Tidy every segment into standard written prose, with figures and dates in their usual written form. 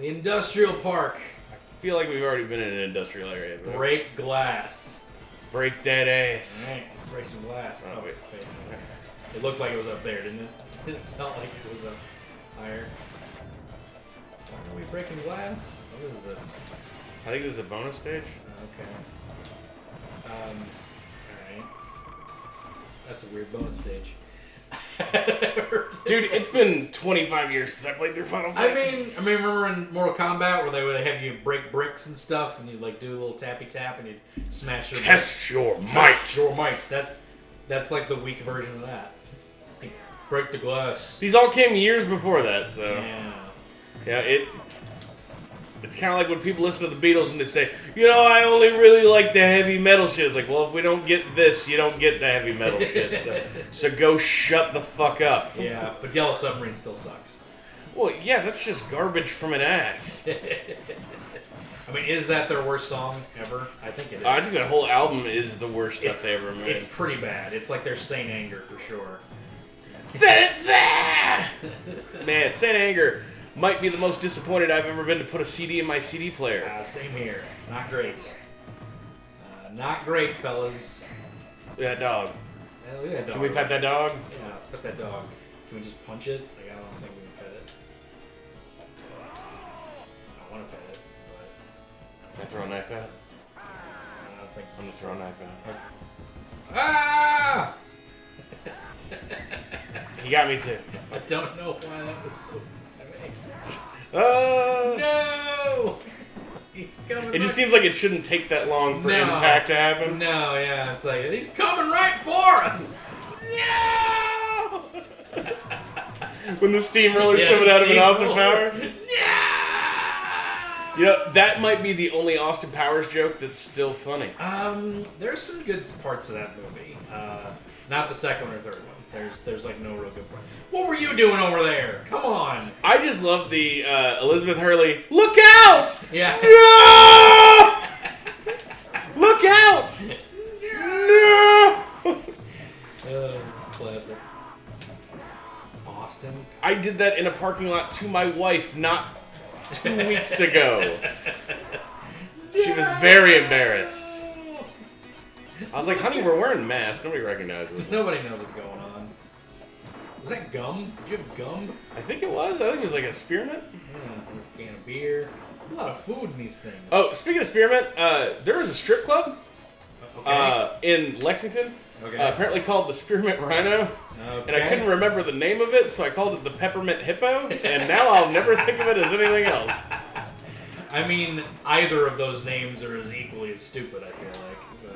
The industrial park. I feel like we've already been in an industrial area. Break glass. Break that ass. Alright, break some glass. Oh, wait. It looked like it was up there, didn't it? It felt like it was up higher. Why are we breaking glass? What is this? I think this is a bonus stage. Okay. Alright. That's a weird bonus stage. Dude, it's been 25 years since I played through Final Fight. I mean, remember in Mortal Kombat where they would have you break bricks and stuff, and you'd like do a little tappy tap, and you'd smash your Test your might. Test your might. That's like the weak version of that. Like, break the glass. These all came years before that, so Yeah. It's kind of like when people listen to the Beatles and they say, you know, I only really like the heavy metal shit. It's like, well, if we don't get this, you don't get the heavy metal shit. So go shut the fuck up. Yeah, but Yellow Submarine still sucks. Well, yeah, that's just garbage from an ass. I mean, is that their worst song ever? I think it is. I think that whole album is the worst stuff they ever made. It's pretty bad. It's like their Saint Anger for sure. Man, Saint Anger might be the most disappointed I've ever been to put a CD in my CD player. Same here. Not great. Not great, fellas. Look at that dog. Yeah, look at that dog. Can we pet that dog? Yeah, let's pet that dog. Can we just punch it? Like, I don't think we can pet it. I want to pet it, but Can I throw a knife at it? I don't think. I'm gonna throw a knife at it. Ah! He got me too. I don't know why that was so funny. No! He's coming. It just seems like it shouldn't take that long for impact to happen. No, yeah, it's like he's coming right for us. No! When the steamroller's coming out of an Austin Powers. No! You know, that might be the only Austin Powers joke that's still funny. There's some good parts of that movie. Not the second or third one. There's like no real good part. What were you doing over there? Come on. I just love the Elizabeth Hurley. Look out! Yeah. No! Look out! No! Classic. Austin. I did that in a parking lot to my wife not 2 weeks ago. She was very embarrassed. I was like, honey, we're wearing masks. Nobody recognizes us. Nobody knows what's going on. Was that gum? Did you have gum? I think it was. I think it was like a spearmint. Yeah, there's a can of beer. A lot of food in these things. Oh, speaking of spearmint, there was a strip club Okay. in Lexington. Okay. Apparently called the Spearmint Rhino. Okay. And I couldn't remember the name of it, so I called it the Peppermint Hippo. And now I'll never think of it as anything else. I mean, either of those names are as equally as stupid, I feel like. So.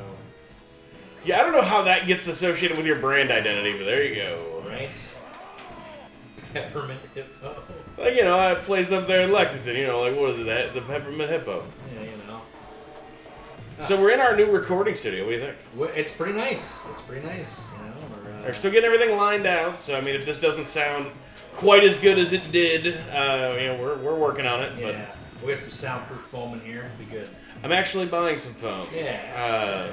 Yeah, I don't know how that gets associated with your brand identity, but there you go. Right? Peppermint Hippo. Like, you know, I place up there in Lexington, you know, like, what is it, the Peppermint Hippo. Yeah, you know. So we're in our new recording studio, what do you think? Well, it's pretty nice. It's pretty nice, you know. We're still getting everything lined out, so I mean, if this doesn't sound quite as good as it did, you know, we're working on it. Yeah. But We'll get some soundproof foam in here. It'll be good. I'm actually buying some foam. Yeah.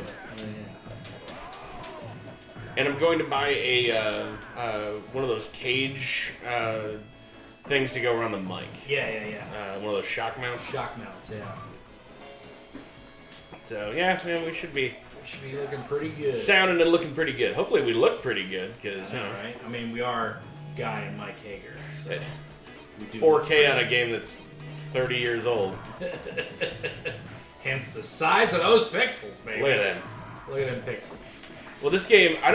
And I'm going to buy a one of those cage things to go around the mic. Yeah. One of those shock mounts. Shock mounts, yeah. So yeah, man, we should be looking pretty good. sounding and looking pretty good. Hopefully, we look pretty good because right? I mean, we are Guy and Mike Hager. So we do 4K on a game that's 30 years old. Hence the size of those pixels, baby. Look at them. Look at them pixels. Well, this game, I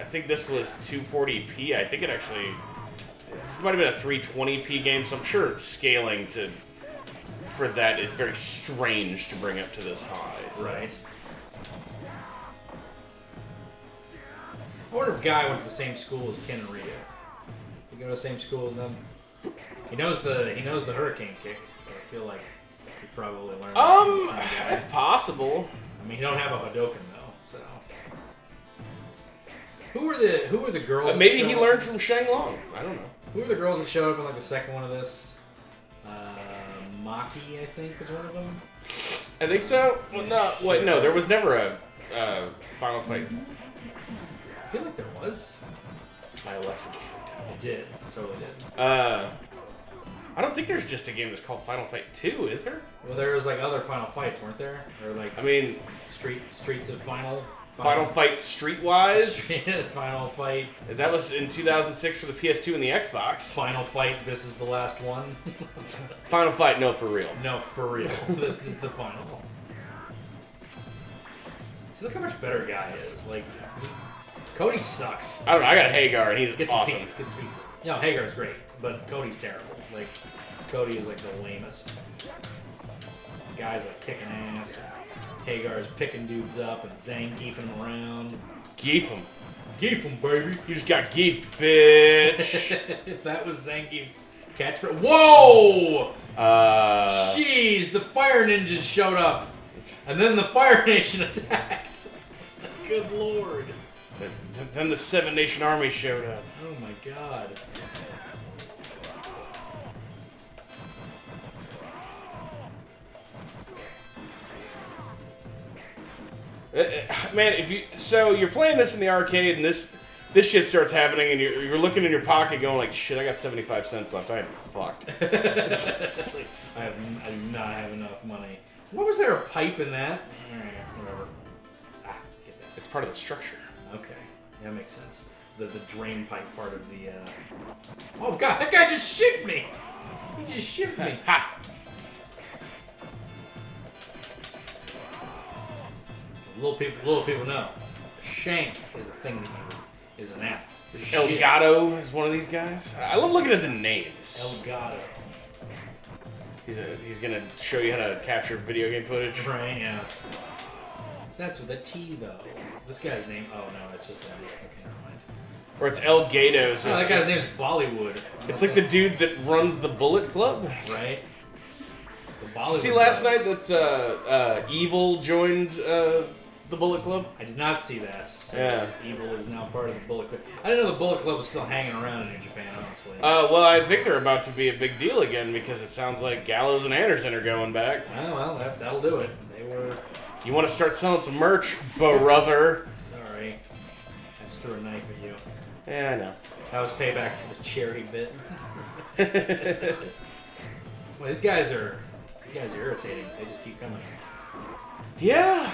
think this was 240p. I think this might have been a 320p game, so I'm sure scaling for that is very strange to bring up to this high. So. Right. I wonder if Guy went to the same school as Ken and Rita. You go to the same school as them? He knows the hurricane kick, so I feel like he probably learned. It's possible. I mean, he don't have a Hadoken though, so. Who are the girls? Maybe he learned from Shang Long. I don't know. Who are the girls that showed up in like the second one of this? Maki, I think, was one of them. I think so. Well, no. Wait, no. There was never a Final Fight. I feel like there was. My Alexa just freaked out. It did. Totally did. I I don't think there's just a game that's called Final Fight 2, is there? Well, there was like other Final Fights, weren't there? Or like I mean, Streets of Final Fight Streetwise. Final Fight. That was in 2006 for the PS2 and the Xbox. Final Fight. This is the last one. Final Fight, no, for real. No, for real. This is the final. See, look how much better guy is. Like, Cody sucks. I don't know. I got Hagar, and he's awesome. Gets pizza. You know, Hagar's great, but Cody's terrible. Like, Cody is like the lamest. The guy's like kicking ass. Hagar's picking dudes up and Zangiefing them around. Geef him. Geef him, baby. You just got geefed, bitch. If that was Zangief's catchphrase. Whoa! Uh. Jeez, the Fire Ninjas showed up. And then the Fire Nation attacked. Good lord. Then the Seven Nation Army showed up. Oh my god. Man, so you're playing this in the arcade and this shit starts happening and you're looking in your pocket going like, shit, I got 75 cents left. I am fucked. I do not have enough money. What was there a pipe in that? Whatever. Get that. It's part of the structure. Okay, that makes sense. The drain pipe part of the. Oh god, that guy just shipped me. He just shipped me. Ha! Little people know. Shank is a thing that is an app. Elgato is one of these guys. I love looking at the names. Elgato. He's gonna show you how to capture video game footage. Right, yeah. That's with a T though. This guy's name. Oh no, it's just a name. Okay, never mind. Or it's Elgato. So that guy's name's Bollywood. It's like the dude that runs the Bullet Club. Right. The Bollywood. See last night that's Evil joined the Bullet Club? I did not see that. So yeah. Evil is now part of the Bullet Club. I didn't know the Bullet Club was still hanging around in New Japan, honestly. Well, I think they're about to be a big deal again because it sounds like Gallows and Anderson are going back. Oh, well, that'll do it. They were... You want to start selling some merch, brother? Sorry. I just threw a knife at you. Yeah, I know. That was payback for the cherry bit. Well, these guys are irritating. They just keep coming. Yeah.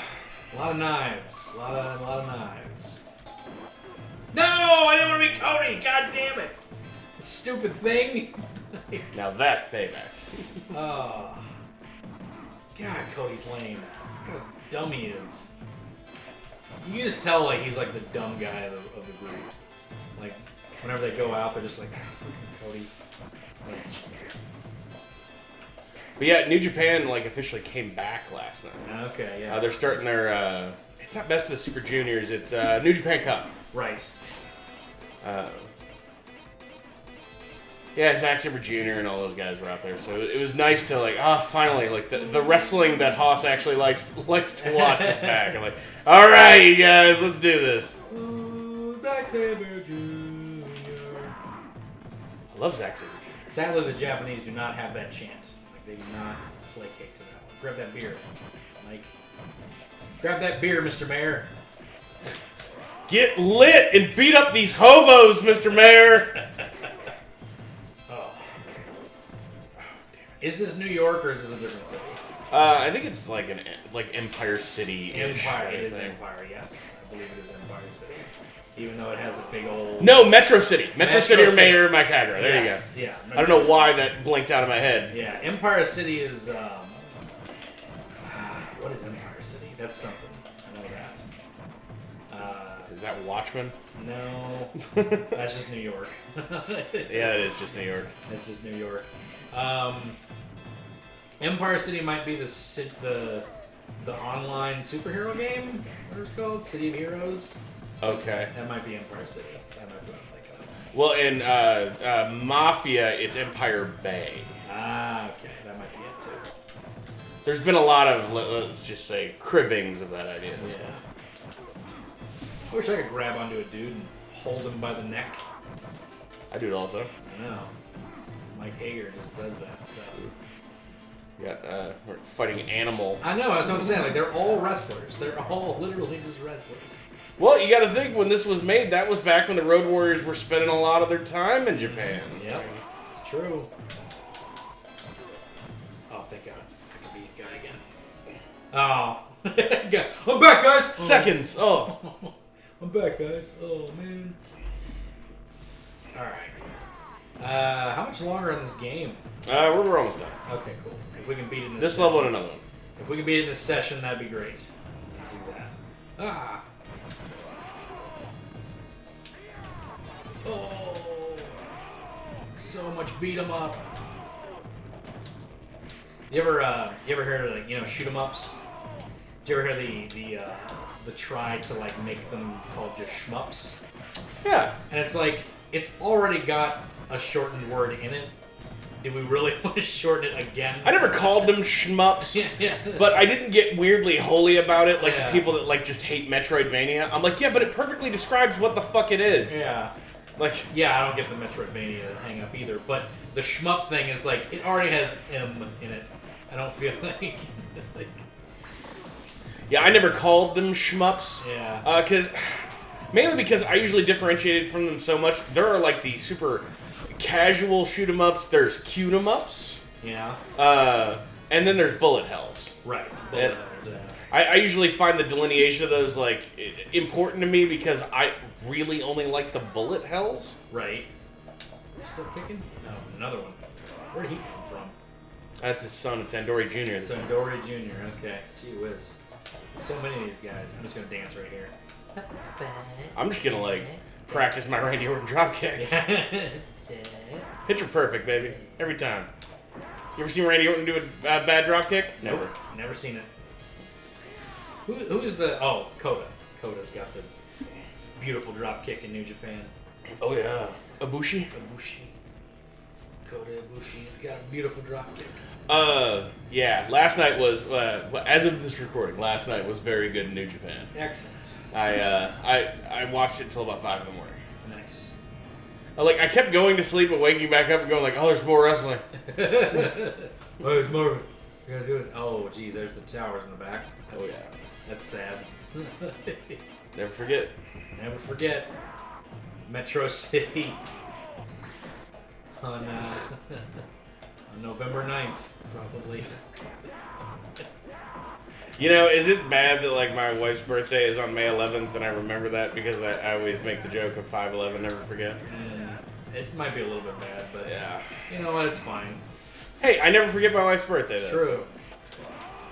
A lot of knives. A lot of knives. No! I didn't want to be Cody! God damn it! Stupid thing! Now that's payback. Oh. God, Cody's lame. Look how dumb he is. You can just tell like he's like the dumb guy of the group. Like, whenever they go out, they're just like, freaking Cody. Like, but yeah, New Japan like officially came back last night. okay, yeah. They're starting their. It's not Best of the Super Juniors. It's New Japan Cup. Right. Yeah, Zack Sabre Jr. and all those guys were out there, so it was nice to like, finally, like the wrestling that Haas actually likes to watch is back. I'm like, all right, you guys, let's do this. Ooh, Zack Sabre Jr. I love Zack Sabre Jr. Sadly, the Japanese do not have that chant. Like, they do not placate to that one. Grab that beer, Mike. Grab that beer, Mr. Mayor. Get lit and beat up these hobos, Mr. Mayor. Is this New York or is this a different city? I think it's like Empire City. Empire. It is Empire. Yes, I believe it is Empire City. Even though it has a big old. No, Metro City. Metro City or Mayor Mike Hagar. There you go. Yeah. I don't know why that blinked out of my head. Yeah, Empire City is. What is Empire City? That's something. I know that. Is that Watchmen? No, that's just New York. Yeah, it is just New York. It's just New York. Empire City might be the online superhero game. What it's called? City of Heroes. Okay. That might be Empire City. That might be what I'm thinking of. Well, in Mafia, it's Empire Bay. Okay. That might be it too. There's been a lot of, let's just say, cribbings of that idea. Yeah. I wish I could grab onto a dude and hold him by the neck. I do it all the time. I know. Mike Hager just does that stuff. You got we're fighting Animal. I know, that's what I'm saying. Like, they're all wrestlers. They're all literally just wrestlers. Well, you got to think, when this was made, that was back when the Road Warriors were spending a lot of their time in Japan. Yep, it's true. thank God. I can be a guy again. Oh. I'm back, guys! Seconds! Oh. I'm back, guys. Oh, man. Alright. How much longer on this game? We're almost done. Okay, cool. If we can beat it in this level and another one. If we can beat it in this session, that'd be great. Do that. Ah! Oh! So much beat 'em up. You ever hear of, like, shoot 'em ups? Did you ever hear the try to like make them called just shmups? Yeah. And it's like it's already got a shortened word in it. Do we really want to shorten it again? I never called them shmups, yeah. but I didn't get weirdly holy about it, like Yeah. the people that like just hate Metroidvania. I'm like, yeah, but it perfectly describes what the fuck it is. Yeah. Like, yeah, I don't get the Metroidvania hang up either, but the shmup thing is like it already has M in it. I don't feel like yeah, I never called them shmups. Yeah. Mainly because I usually differentiated from them so much. There are like the super casual shoot 'em ups. There's cute 'em ups. Yeah. And then there's bullet hells. Right. Bullet hells. Yeah. I usually find the delineation of those like important to me because I really only like the bullet hells. Right. Still kicking? No, another one. Where did he come from? That's his son. It's Andori Jr. It's Andori Jr. Okay. Gee whiz. So many of these guys. I'm just gonna dance right here. I'm just gonna like practice my Randy Orton drop kicks. Picture perfect, baby. Every time. You ever seen Randy Orton do a bad drop kick? Never. Nope. Never seen it. Who's the... Oh, Kota. Kota's got the beautiful drop kick in New Japan. Oh, yeah. Ibushi? Kota Ibushi has got a beautiful drop kick. Yeah. Last night was... as of this recording, last night was very good in New Japan. Excellent. I watched it until about 5 in the morning. Nice. I kept going to sleep and waking back up and going like, oh, there's more wrestling. Oh, there's more. You gotta do it. Oh, geez, there's the towers in the back. That's sad. Never forget. Never forget. Metro City. On November 9th, probably. You know, is it bad that like my wife's birthday is on May 11th and I remember that because I always make the joke of 5/11, never forget? It might be a little bit bad, but yeah. You know what? It's fine. Hey, I never forget my wife's birthday. It's true.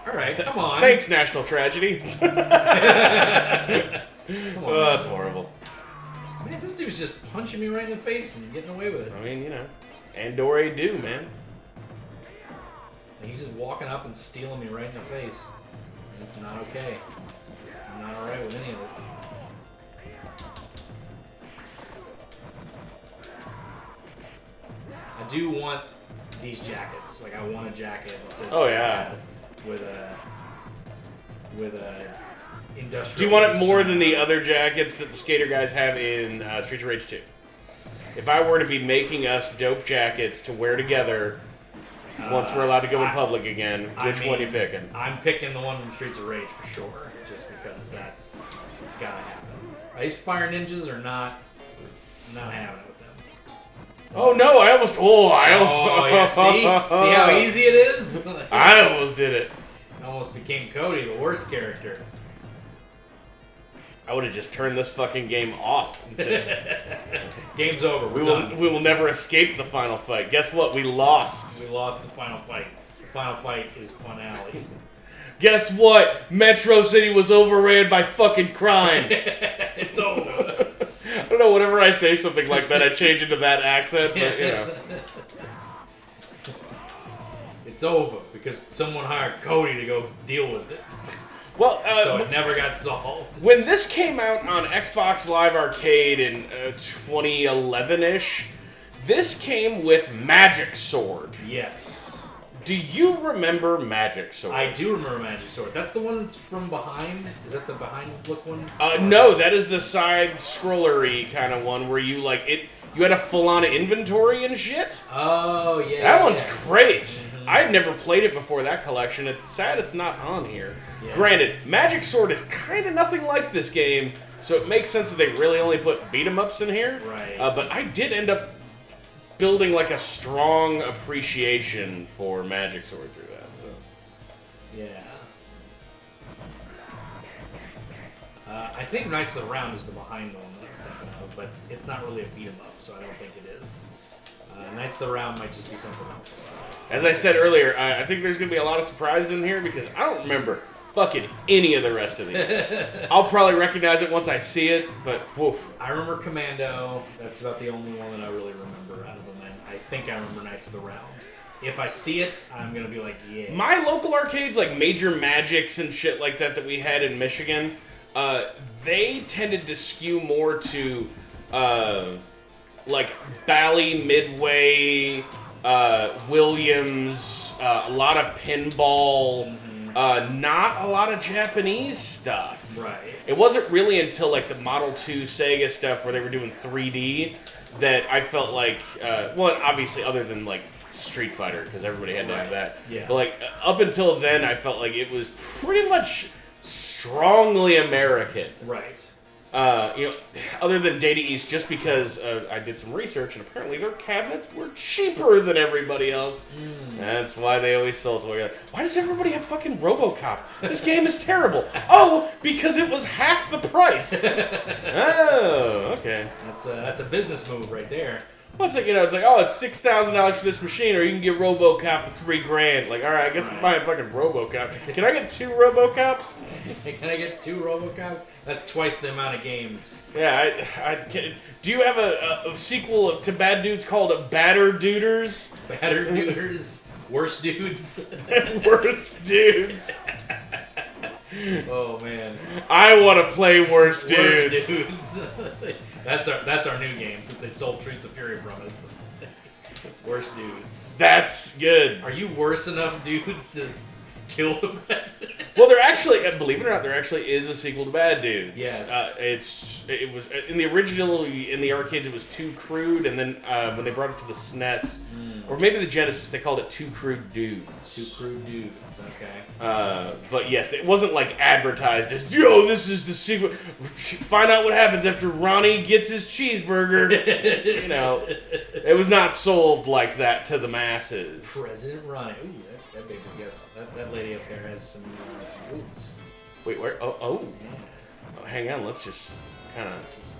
All right, come on. Thanks, National Tragedy. Come on, oh, that's horrible. Man, this dude's just punching me right in the face and getting away with it. I mean, you know, Andore do, man. And he's just walking up and stealing me right in the face. And it's not okay. I'm not alright with any of it. I do want these jackets. Like, I want a jacket that says with a industrial. Do you want it more than the other jackets that the skater guys have in Streets of Rage 2? If I were to be making us dope jackets to wear together once we're allowed to go in public again, which one are you picking? I'm picking the one from Streets of Rage for sure, just because that's gotta happen. These Fire Ninjas are not having it with them. Oh no! I almost. Yeah. See how easy it is. I almost did it. I almost became Cody, the worst character. I would have just turned this fucking game off and said, "Game's over. We will never escape the final fight." Guess what? We lost. We lost the final fight. The final fight is finale. Guess what? Metro City was overran by fucking crime. It's over. I don't know. Whenever I say something like that, I change into that accent. But you know, it's over because someone hired Cody to go deal with it. Well, so it never got solved. When this came out on Xbox Live Arcade in 2011-ish, this came with Magic Sword. Yes. Do you remember Magic Sword? I do remember Magic Sword. That's the one that's from behind? Is that the behind look one? No, that is the side scrollery kind of one where you like it. You had a full-on inventory and shit. Oh yeah. That one's great. Mm-hmm. I've never played it before that collection. It's sad it's not on here. Yeah. Granted, Magic Sword is kind of nothing like this game, so it makes sense that they really only put beat 'em ups in here. Right. But I did end up building like a strong appreciation for Magic Sword through that. So Yeah. I think Knights of the Round is the behind one that I'm thinking of, but it's not really a beat 'em up, so I don't think it is. Knights of the Round might just be something else. as I said earlier, I think there's gonna be a lot of surprises in here because I don't remember fucking any of the rest of these. I'll probably recognize it once I see it, but whew. I remember Commando. That's about the only one that I really remember out of them, and I think I remember Knights of the Round. If I see it, I'm gonna be like, yeah. My local arcades, like Major Magics and shit like that we had in Michigan, they tended to skew more to like Bally, Midway, Williams, a lot of pinball, not a lot of Japanese stuff. Right. It wasn't really until like the Model 2 Sega stuff where they were doing 3D that I felt like, well, obviously other than like Street Fighter, because everybody had to have that. Yeah. But like up until then, I felt like it was pretty much strongly American. Right. You know, other than Data East, just because I did some research and apparently their cabinets were cheaper than everybody else. That's why they always sold to me. Like, why does everybody have fucking RoboCop? This game is terrible. Oh, because it was half the price. Oh, okay. That's a business move right there. Well, it's like, you know, it's like, oh, it's $6,000 for this machine, or you can get RoboCop for $3,000. Like, all right, I guess I'm buying fucking RoboCop. Can I get 2 RoboCops? Can I get 2 RoboCops? That's twice the amount of games. Yeah, I can. Do you have a sequel to Bad Dudes called Batter Duders? Batter Duders, Worse Dudes. Worse Dudes. Oh man. I want to play Worse Dudes. Worse Dudes. That's our new game since they stole Streets of Fury from us. Worse Dudes. That's good. Are you worse enough dudes to kill the president? Well, there actually, believe it or not, there actually is a sequel to Bad Dudes. Yes. It was in the original in the arcades. It was Too Crude, and then when they brought it to the SNES, or maybe the Genesis, they called it Too Crude Dudes. Too Crude Dudes. Okay. But yes, it wasn't like advertised as, yo, this is the sequel. Find out what happens after Ronnie gets his cheeseburger. You know, it was not sold like that to the masses. President Ronnie. Ooh, that baby guess. That lady up there has some boobs. Wait, where? Oh. Yeah. Oh, hang on, let's just kind of Just,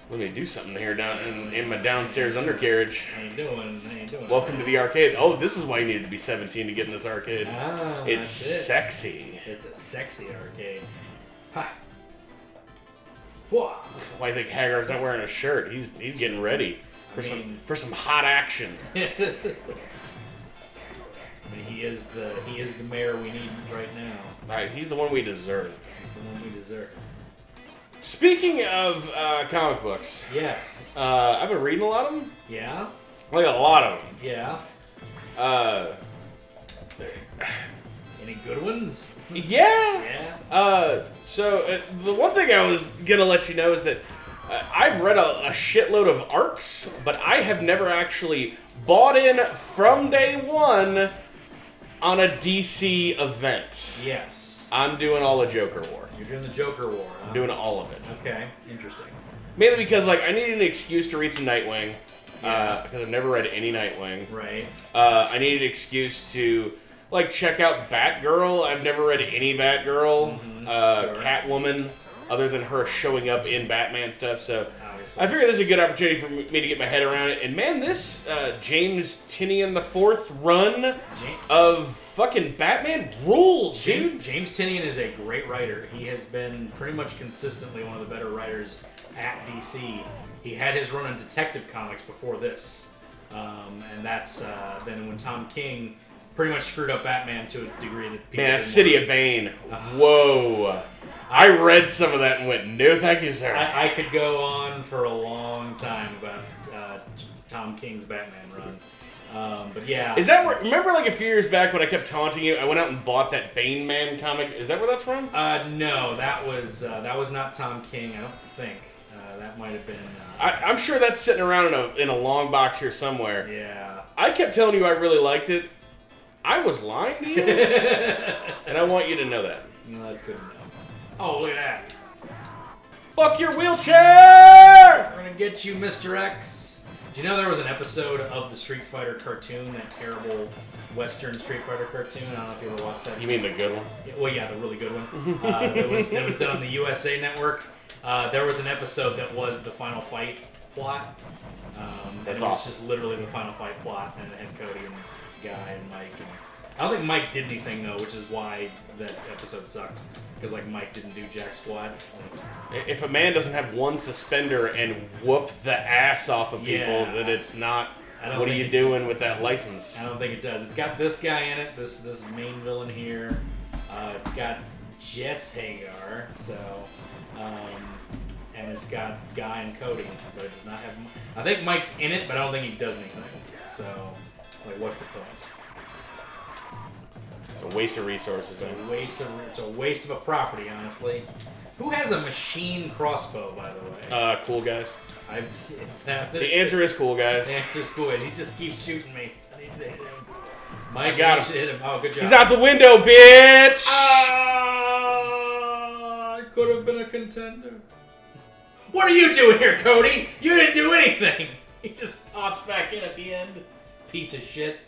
let me do something here down in my downstairs undercarriage. how you doing? How you doing? Welcome to the arcade. Oh, this is why you needed to be 17 to get in this arcade. Ah, It's that's it. sexy. It's a sexy arcade. Ha. Whoa. Why I think Hagar's not wearing a shirt? He's getting ready for some hot action. I mean, he is the mayor we need right now. Right, he's the one we deserve. He's the one we deserve. Speaking of comic books, Yes. I've been reading a lot of them. Yeah. Like a lot of them. Yeah. Any good ones? Yeah. Yeah. So the one thing I was gonna let you know is that I've read a shitload of arcs, but I have never actually bought in from day one on a DC event. Yes. I'm doing all the Joker War. You're doing the Joker War. Huh? I'm doing all of it. Okay. Interesting. Mainly because like I needed an excuse to read some Nightwing. Yeah. Because I've never read any Nightwing. Right. I needed an excuse to like check out Batgirl. I've never read any Batgirl. Sure. Catwoman, other than her showing up in Batman stuff. So Obviously. I figured this is a good opportunity for me to get my head around it. And man, this James Tynion IV run of fucking Batman rules, dude. James Tynion is a great writer. He has been pretty much consistently one of the better writers at DC. He had his run on Detective Comics before this. And that's then when Tom King pretty much screwed up Batman to a degree that people Man, didn't City want. of Bane. Whoa. I read some of that and went, no thank you, sir. I could go on for a long time about Tom King's Batman run. But yeah. Is that where, remember like a few years back when I kept taunting you, I went out and bought that Bane Man comic? Is that where that's from? No, that was not Tom King, I don't think. That might have been... I'm sure that's sitting around in a long box here somewhere. Yeah. I kept telling you I really liked it. I was lying to you. And I want you to know that. No, that's good to know. Oh, look at that. Fuck your wheelchair! We're gonna get you, Mr. X. Do you know there was an episode of the Street Fighter cartoon, that terrible Western Street Fighter cartoon? I don't know if you ever watched that. You mean the good one? Yeah, well, yeah, the really good one. That was done on the USA Network. There was an episode that was the Final Fight plot. That's and it was awesome. just literally the Final Fight plot, and it had Cody and Guy and Mike. And I don't think Mike did anything though, which is why that episode sucked. Because like Mike didn't do jack squat. Like, if a man doesn't have one suspender and whoop the ass off of people, then it's not. What are you doing with that license? I don't think it does. It's got this guy in it, this main villain here. It's got Jess Hagar, so, and it's got Guy and Cody, but it does not have. I think Mike's in it, but I don't think he does anything. So, like, what's the point? It's a waste of resources. It's a waste of a property, honestly. Who has a machine crossbow, by the way? Cool guys. The answer is cool guys. The answer is cool guys. He just keeps shooting me. I need to hit him. Mike, I got him. Hit him. Oh, good job. He's out the window, bitch! I could have been a contender. What are you doing here, Cody? You didn't do anything. He just pops back in at the end. Piece of shit.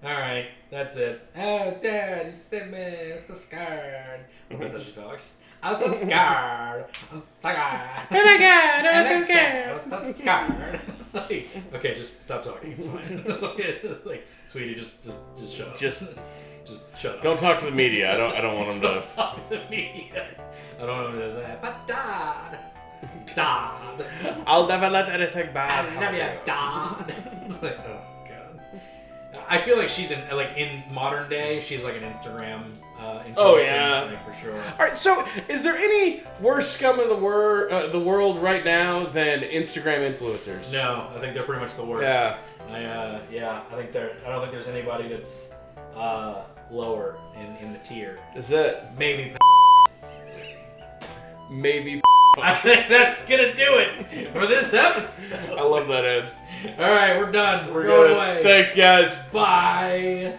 Alright, that's it. Oh, Dad, you sent me. I'm so scared. That's how she talks. I'm so scared. I'm so scared. Oh my god, I'm so scared. I'm so scared. Okay, just stop talking. It's fine. Like, sweetie, just shut up. Just shut up. Don't talk to the media. I don't want them Don't to talk to the media. I don't want them to do that. But Dad. Dad. I'll never let anything bad I love you, Dad. Like, oh god. I feel like she's in modern day. She's like an Instagram. Oh yeah, thing for sure. All right. So, is there any worse scum of the world right now than Instagram influencers? No, I think they're pretty much the worst. Yeah. I think I don't think there's anybody that's lower in the tier. Is it? Maybe. Maybe. I think that's gonna do it for this episode. I love that end. All right, we're done. We're going away. Thanks, guys. Bye.